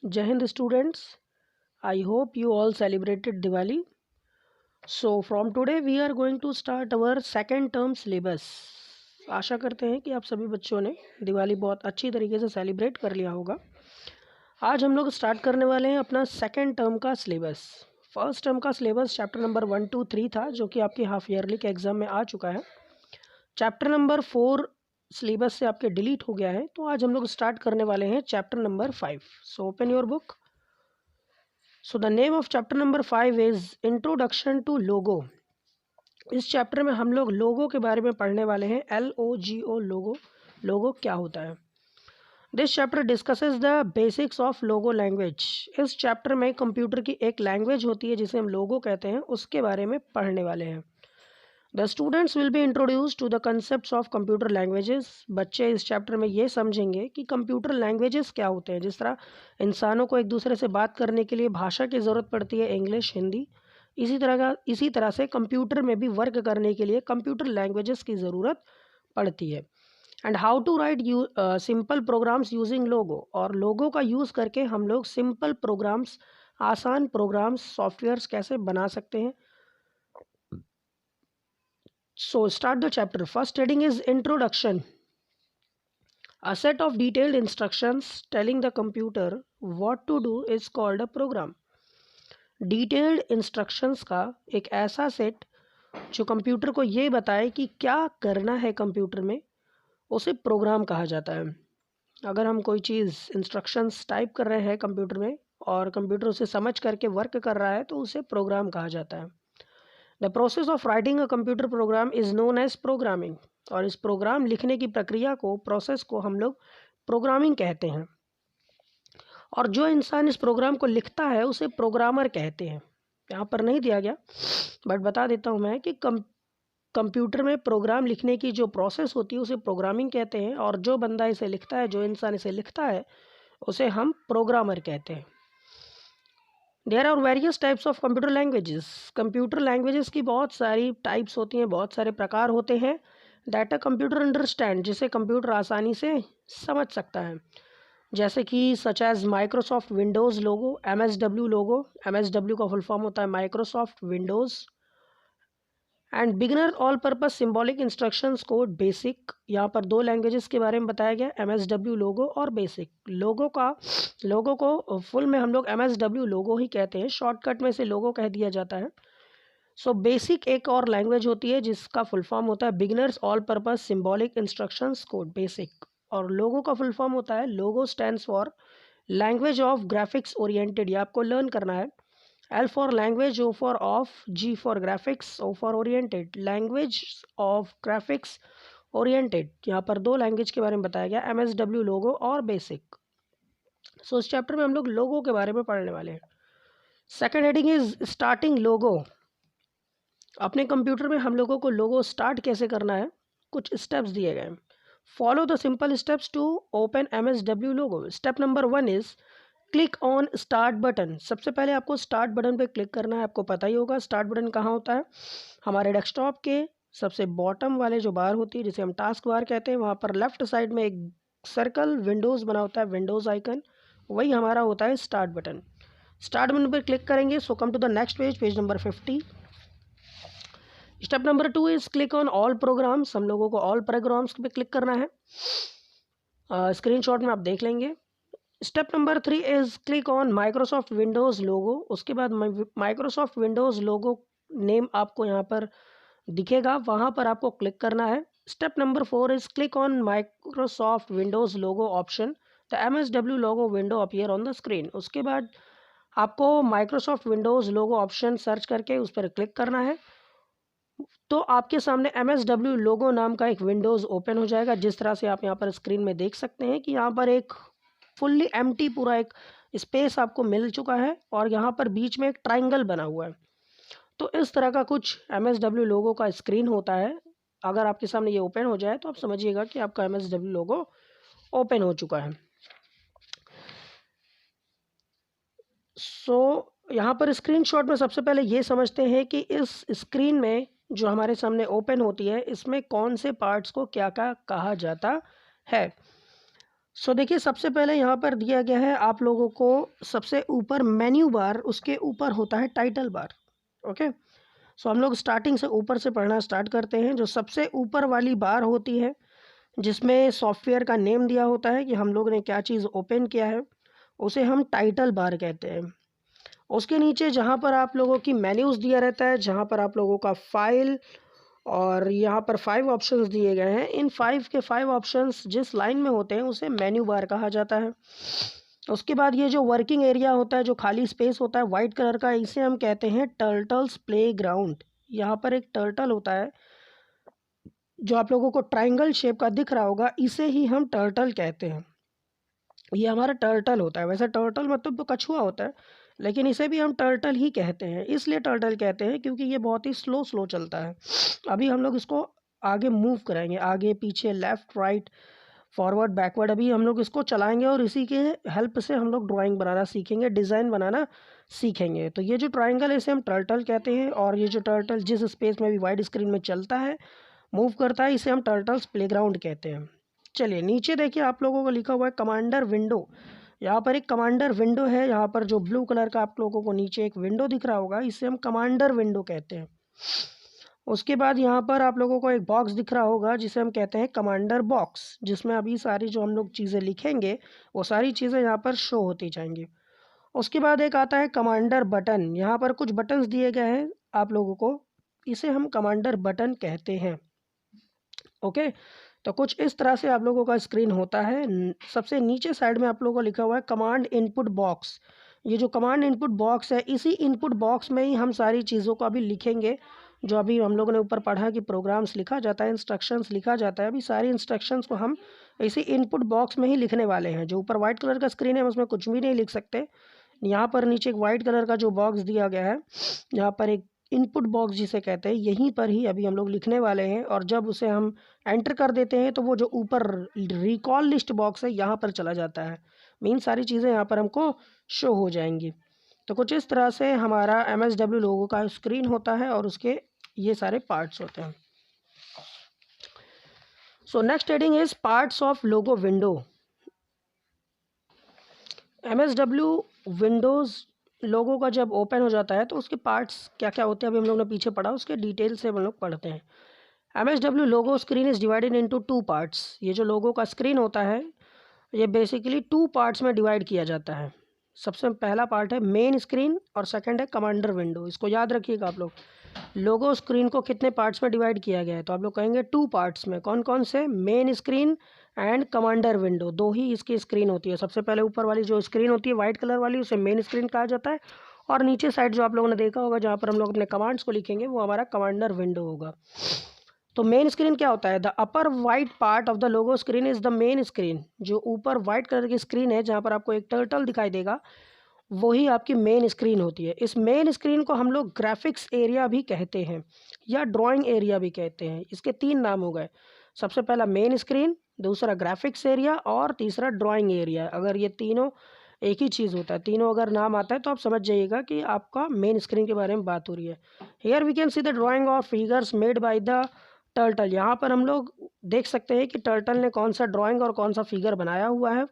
Jai Hind students, I hope you all celebrated Diwali. So from today we are going to start our second term syllabus. आशा करते हैं कि आप सभी बच्चों ने दिवाली बहुत अच्छी तरीके से सेलिब्रेट कर लिया होगा। आज हम लोग स्टार्ट करने वाले हैं अपना सेकेंड टर्म का सिलेबस। फर्स्ट टर्म का सिलेबस चैप्टर नंबर 1, 2, 3 था, जो कि आपके हाफ ईयरली के एग्ज़ाम में आ चुका है। चैप्टर नंबर 4 सिलेबस से आपके डिलीट हो गया है, तो आज हम लोग स्टार्ट करने वाले हैं chapter number 5। So open your book. So the name of chapter number 5 is introduction to LOGO. इस चैप्टर में हम लोग लोगो के बारे में पढ़ने वाले हैं। LOGO लोगो। लोगो क्या होता है? This chapter discusses the basics of logo language. इस चैप्टर में कंप्यूटर की एक लैंग्वेज होती है जिसे हम लोगो कहते हैं, उसके बारे में पढ़ने वाले हैं। The students will be introduce to the concept of computer languages. बच्चे इस चैप्टर में ये समझेंगे कि कंप्यूटर लैंग्वेजेस क्या होते हैं। जिस तरह इंसानों को एक दूसरे से बात करने के लिए भाषा की ज़रूरत पड़ती है, इंग्लिश, हिंदी, इसी तरह से कंप्यूटर में भी वर्क करने के लिए कंप्यूटर लैंग्वेजेस की ज़रूरत पड़ती है। And how to write simple programs using LOGO. और लोगो का यूज़ करके हम लोग सिंपल प्रोग्राम्स, आसान प्रोग्राम्स, सॉफ्टवेयर्स कैसे बना सकते हैं। So start the chapter. First heading is introduction. A set of detailed instructions telling the computer what to do is called a program. Detailed instructions का एक ऐसा सेट जो कंप्यूटर को ये बताए कि क्या करना है कंप्यूटर में, उसे प्रोग्राम कहा जाता है। अगर हम कोई चीज़ इंस्ट्रक्शंस टाइप कर रहे हैं कंप्यूटर में और कंप्यूटर उसे समझ करके वर्क कर रहा है, तो उसे प्रोग्राम कहा जाता है। The process of writing a computer program is known as programming. और इस प्रोग्राम लिखने की प्रक्रिया को, प्रोसेस को हम लोग प्रोग्रामिंग कहते हैं। और जो इंसान इस प्रोग्राम को लिखता है उसे प्रोग्रामर कहते हैं। यहाँ पर नहीं दिया गया, बट बता देता हूँ मैं कि कंप्यूटर में प्रोग्राम लिखने की जो प्रोसेस होती है उसे प्रोग्रामिंग कहते हैं। और जो बंदा इसे लिखता है, जो इंसान इसे लिखता है, उसे हम प्रोग्रामर कहते हैं। There are various types of computer languages. Computer languages की बहुत सारी टाइप्स होती हैं, बहुत सारे प्रकार होते हैं। दैट अ कंप्यूटर अंडरस्टैंड, जिसे कंप्यूटर आसानी से समझ सकता है। जैसे कि सच एज माइक्रोसॉफ्ट विंडोज़ लोगो, MSW लोगो। MSW का फुल फॉर्म होता है Microsoft Windows. And beginner all purpose symbolic instructions code basic. यहाँ पर दो लैंग्वेजेस के बारे में बताया गया, MSW लोगो और बेसिक। लोगो को फुल में हम लोग MSW लोगो ही कहते हैं, शॉर्टकट में से लोगो कह दिया जाता है। सो बेसिक एक और लैंग्वेज होती है जिसका फुल फॉर्म होता है beginners all purpose symbolic instructions code BASIC. और लोगो का फुल फॉर्म होता है, LOGO stands for language of graphics oriented. ये आपको लर्न करना है। L for language, O for of, G for graphics, O for oriented। Language of graphics oriented, यहाँ पर दो लैंग्वेज के बारे में बताया गया, MSW लोगो और बेसिक। सो इस चैप्टर में हम लोग लोगो के बारे में पढ़ने वाले हैं। सेकेंड हेडिंग इज स्टार्टिंग लोगो। अपने कंप्यूटर में हम लोगों को लोगो स्टार्ट कैसे करना है, कुछ स्टेप्स दिए गए हैं। Follow the simple steps to open MSW logo. Step number 1 is click on start button. सबसे पहले आपको स्टार्ट बटन पे क्लिक करना है। आपको पता ही होगा स्टार्ट बटन कहाँ होता है। हमारे डेस्कटॉप के सबसे बॉटम वाले जो बार होती है, जिसे हम टास्क बार कहते हैं, वहाँ पर लेफ्ट साइड में एक सर्कल विंडोज़ बना होता है, विंडोज़ आइकन, वही हमारा होता है स्टार्ट बटन। स्टार्ट बटन पर क्लिक करेंगे। So come to the next page, page number 50। Step number 2 is click on all programs. हम लोगों को ऑल प्रोग्राम्स पे क्लिक करना है। स्क्रीनशॉट में आप देख लेंगे। Step number 3 is click on Microsoft Windows LOGO. उसके बाद माइक्रोसॉफ्ट विंडोज़ लोगो नेम आपको यहाँ पर दिखेगा, वहाँ पर आपको क्लिक करना है। Step number 4 is click on Microsoft Windows logo option. The MSW logo window appear on the screen. उसके बाद आपको माइक्रोसॉफ्ट विंडोज़ लोगो ऑप्शन सर्च करके उस पर क्लिक करना है, तो आपके सामने MSW लोगो नाम का एक विंडोज़ ओपन हो जाएगा। जिस तरह से आप यहाँ पर स्क्रीन में देख सकते हैं कि यहाँ पर एक फुल्ली एम्प्टी पूरा एक स्पेस आपको मिल चुका है और यहाँ पर बीच में एक ट्राइंगल बना हुआ है। तो इस तरह का कुछ MSW लोगो का स्क्रीन होता है। अगर आपके सामने ये ओपन हो जाए तो आप समझिएगा कि आपका MSW लोगो ओपन हो चुका है। यहाँ पर स्क्रीनशॉट में सबसे पहले ये समझते हैं कि इस स्क्रीन में जो हमारे सामने ओपन होती है, इसमें कौन से पार्ट्स को क्या क्या कहा जाता है। सो देखिए, सबसे पहले यहाँ पर दिया गया है आप लोगों को, सबसे ऊपर मेन्यू बार, उसके ऊपर होता है टाइटल बार। ओके, सो हम लोग स्टार्टिंग से ऊपर से पढ़ना स्टार्ट करते हैं। जो सबसे ऊपर वाली बार होती है जिसमें सॉफ्टवेयर का नेम दिया होता है कि हम लोग ने क्या चीज़ ओपन किया है, उसे हम टाइटल बार कहते हैं। उसके नीचे जहाँ पर आप लोगों की मेन्यूज़ दिया रहता है, जहाँ पर आप लोगों का फाइल, और यहाँ पर 5 ऑप्शंस दिए गए हैं। इन 5 के 5 ऑप्शंस जिस लाइन में होते हैं उसे मेन्यू बार कहा जाता है। उसके बाद ये जो वर्किंग एरिया होता है, जो खाली स्पेस होता है वाइट कलर का, इसे हम कहते हैं टर्टल्स प्लेग्राउंड। यहाँ पर एक टर्टल होता है जो आप लोगों को ट्रायंगल शेप का दिख रहा होगा, इसे ही हम टर्टल कहते हैं। ये हमारा टर्टल होता है। वैसे टर्टल मतलब तो कछुआ होता है, लेकिन इसे भी हम टर्टल ही कहते हैं। इसलिए टर्टल कहते हैं क्योंकि ये बहुत ही स्लो स्लो चलता है। अभी हम लोग इसको आगे मूव कराएंगे, आगे पीछे, लेफ़्ट राइट, फॉरवर्ड बैकवर्ड, अभी हम लोग इसको चलाएंगे और इसी के हेल्प से हम लोग ड्राइंग बनाना सीखेंगे, डिज़ाइन बनाना सीखेंगे। तो ये जो ट्रायंगल है इसे हम टर्टल कहते हैं, और ये जो टर्टल जिस स्पेस में भी वाइड स्क्रीन में चलता है, मूव करता है, इसे हम टर्टल्स प्लेग्राउंड कहते हैं। चलिए नीचे देखिए, आप लोगों को लिखा हुआ है कमांडर विंडो। यहाँ पर एक कमांडर विंडो है, यहाँ पर जो ब्लू कलर का आप लोगों को नीचे एक विंडो दिख रहा होगा, इसे हम कमांडर विंडो कहते हैं। उसके बाद यहाँ पर आप लोगों को एक बॉक्स दिख रहा होगा जिसे हम कहते हैं कमांडर बॉक्स, जिसमें अभी सारी जो हम लोग चीज़ें लिखेंगे वो सारी चीज़ें यहाँ पर शो होती जाएंगी। उसके बाद एक आता है कमांडर बटन। यहाँ पर कुछ बटन्स दिए गए हैं आप लोगों को, इसे हम कमांडर बटन कहते हैं। ओके, तो कुछ इस तरह से आप लोगों का स्क्रीन होता है। सबसे नीचे साइड में आप लोगों को लिखा हुआ है कमांड इनपुट बॉक्स। ये जो कमांड इनपुट बॉक्स है, इसी इनपुट बॉक्स में ही हम सारी चीज़ों को अभी लिखेंगे। जो अभी हम लोगों ने ऊपर पढ़ा कि प्रोग्राम्स लिखा जाता है, इंस्ट्रक्शंस लिखा जाता है, अभी सारी इंस्ट्रक्शंस को हम इसी इनपुट बॉक्स में ही लिखने वाले हैं। जो ऊपर वाइट कलर का स्क्रीन है उसमें कुछ भी नहीं लिख सकते। यहाँ पर नीचे एक वाइट कलर का जो बॉक्स दिया गया है, यहाँ पर एक इनपुट बॉक्स जिसे कहते हैं, यहीं पर ही अभी हम लोग लिखने वाले हैं। और जब उसे हम एंटर कर देते हैं तो वो जो ऊपर रिकॉल लिस्ट बॉक्स है यहाँ पर चला जाता है। मीन सारी चीज़ें यहाँ पर हमको शो हो जाएंगी। तो कुछ इस तरह से हमारा MSW लोगो का स्क्रीन होता है और उसके ये सारे पार्ट्स होते हैं। So next heading is parts of LOGO window. MSW Windows LOGO का जब ओपन हो जाता है तो उसके पार्ट्स क्या क्या होते हैं अभी हम लोग ने पीछे पढ़ा, उसके डिटेल से हम लोग पढ़ते हैं। MSW logo screen is divided into 2 parts. ये जो लोगो का स्क्रीन होता है ये बेसिकली 2 पार्ट्स में डिवाइड किया जाता है। सबसे पहला पार्ट है मेन स्क्रीन और सेकंड है कमांडर विंडो। इसको याद रखिएगा आप लोग। लोगो स्क्रीन को कितने पार्ट्स में डिवाइड किया गया है, तो आप लोग कहेंगे 2 पार्ट्स में। कौन कौन से? Main screen and commander window, दो ही इसकी स्क्रीन होती है। सबसे पहले ऊपर वाली जो स्क्रीन होती है वाइट कलर वाली, उसे मेन स्क्रीन कहा जाता है, और नीचे साइड जो आप लोगों ने देखा होगा जहाँ पर हम लोग अपने कमांड्स को लिखेंगे वो हमारा कमांडर विंडो होगा। तो मेन स्क्रीन क्या होता है? The upper white part of the logo screen is the main screen. जो ऊपर वाइट कलर की स्क्रीन है जहाँ पर आपको एक टर्टल दिखाई देगा, वही आपकी मेन स्क्रीन होती है। इस मेन स्क्रीन को हम लोग ग्राफिक्स एरिया भी कहते हैं या ड्राइंग एरिया भी कहते हैं। इसके 3 नाम हो गए। सबसे पहला मेन स्क्रीन, दूसरा ग्राफिक्स एरिया और तीसरा ड्राइंग एरिया। अगर ये तीनों एक ही चीज़ होता है, तीनों अगर नाम आता है तो आप समझ जाइएगा कि आपका मेन स्क्रीन के बारे में बात हो रही है। Here we can see the drawing of figures made by the turtle. यहाँ पर हम लोग देख सकते हैं कि टर्टल ने कौन सा ड्राइंग और कौन सा फिगर बनाया हुआ है,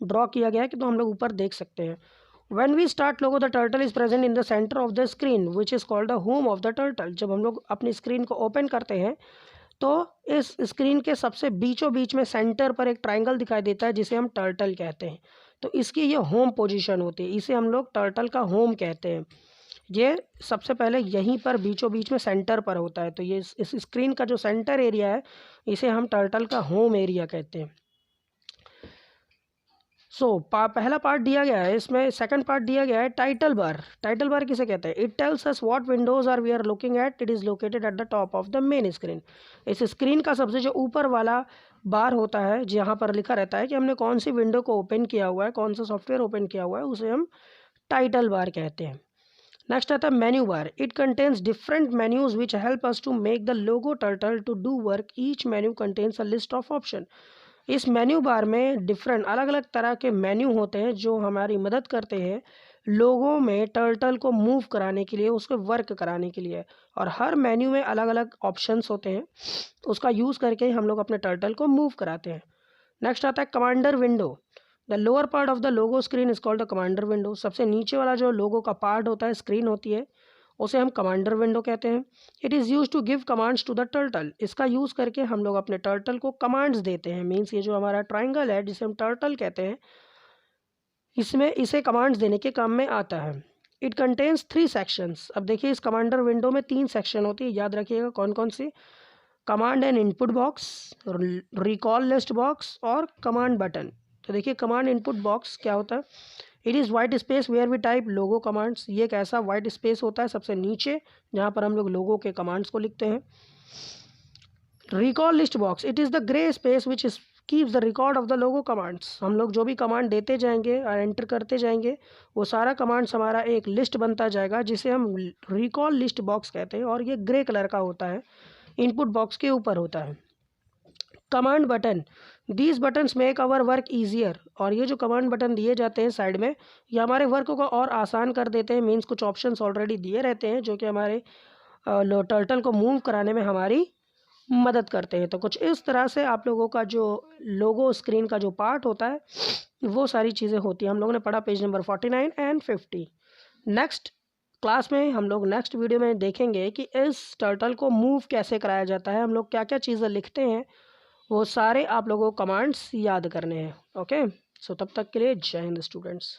ड्रॉ किया गया है कि, तो हम लोग ऊपर देख सकते हैं। When we start logo, the turtle is present in the center of the screen, which is called the home of the turtle. जब हम लोग अपनी स्क्रीन को ओपन करते हैं तो इस स्क्रीन के सबसे बीचों बीच में सेंटर पर एक ट्राइंगल दिखाई देता है जिसे हम टर्टल कहते हैं। तो इसकी ये होम पोजीशन होती है, इसे हम लोग टर्टल का होम कहते हैं। ये सबसे पहले यहीं पर बीचों बीच में सेंटर पर होता है। तो ये इस स्क्रीन का जो सेंटर एरिया है इसे हम टर्टल का होम एरिया कहते हैं। पहला पार्ट दिया गया है, इसमें सेकंड पार्ट दिया गया है टाइटल बार। टाइटल बार किसे कहते हैं? It tells us what windows are we are looking at. It is located at the top of the main screen. इस स्क्रीन का सबसे जो ऊपर वाला बार होता है जहाँ पर लिखा रहता है कि हमने कौन सी विंडो को ओपन किया हुआ है, कौन सा सॉफ्टवेयर ओपन किया हुआ है, उसे हम टाइटल बार कहते हैं। नेक्स्ट आता है menu bar. It contains different menus which help us to make the logo turtle to do work. Each menu contains a list of option. इस मेन्यू बार में डिफरेंट अलग अलग तरह के मेन्यू होते हैं जो हमारी मदद करते हैं लोगों में टर्टल को मूव कराने के लिए, उसको वर्क कराने के लिए। और हर मेन्यू में अलग अलग ऑप्शंस होते हैं, उसका यूज़ करके हम लोग अपने टर्टल को मूव कराते हैं। नेक्स्ट आता है commander window. The lower part of the logo screen is called the commander window. सबसे नीचे वाला जो लोगो का पार्ट होता है, स्क्रीन होती है, उसे हम कमांडर विंडो कहते हैं। It is use to give commands to the turtle. इसका यूज़ करके हम लोग अपने टर्टल को कमांड्स देते हैं। मीन्स ये जो हमारा ट्राइंगल है जिसे हम टर्टल कहते हैं, इसमें इसे कमांड्स देने के काम में आता है। It contains 3 sections. अब देखिए इस कमांडर विंडो में 3 सेक्शन होती है, याद रखिएगा कौन कौन सी। Command and input box, recall list box और कमांड बटन। तो देखिए कमांड इनपुट बॉक्स क्या होता है। It is white space where we type LOGO commands. ये एक ऐसा वाइट स्पेस होता है सबसे नीचे जहाँ पर हम लोग लोगो के कमांड्स को लिखते हैं। Recall list box, it is the grey space which is keeps the record of the logo commands. हम लोग जो भी कमांड देते जाएंगे और एंटर करते जाएंगे, वो सारा कमांड्स हमारा एक लिस्ट बनता जाएगा जिसे हम रिकॉल लिस्ट बॉक्स कहते हैं, और ये ग्रे कलर का होता है, इनपुट बॉक्स के ऊपर होता है। Command button, these buttons make our work easier. और ये जो कमांड बटन दिए जाते हैं साइड में, ये हमारे वर्क को और आसान कर देते हैं। मीन्स कुछ ऑप्शंस ऑलरेडी दिए रहते हैं जो कि हमारे टर्टल को मूव कराने में हमारी मदद करते हैं। तो कुछ इस तरह से आप लोगों का जो लोगो स्क्रीन का जो पार्ट होता है वो सारी चीज़ें होती हैं। हम लोगों ने पढ़ा page number 49 and 50। Next class में हम लोग नेक्स्ट वीडियो में देखेंगे कि इस टर्टल को मूव कैसे कराया जाता है, हम लोग क्या क्या चीज़ें लिखते हैं, वो सारे आप लोगों को कमांड्स याद करने हैं। ओके, सो तब तक के लिए जय हिंद स्टूडेंट्स।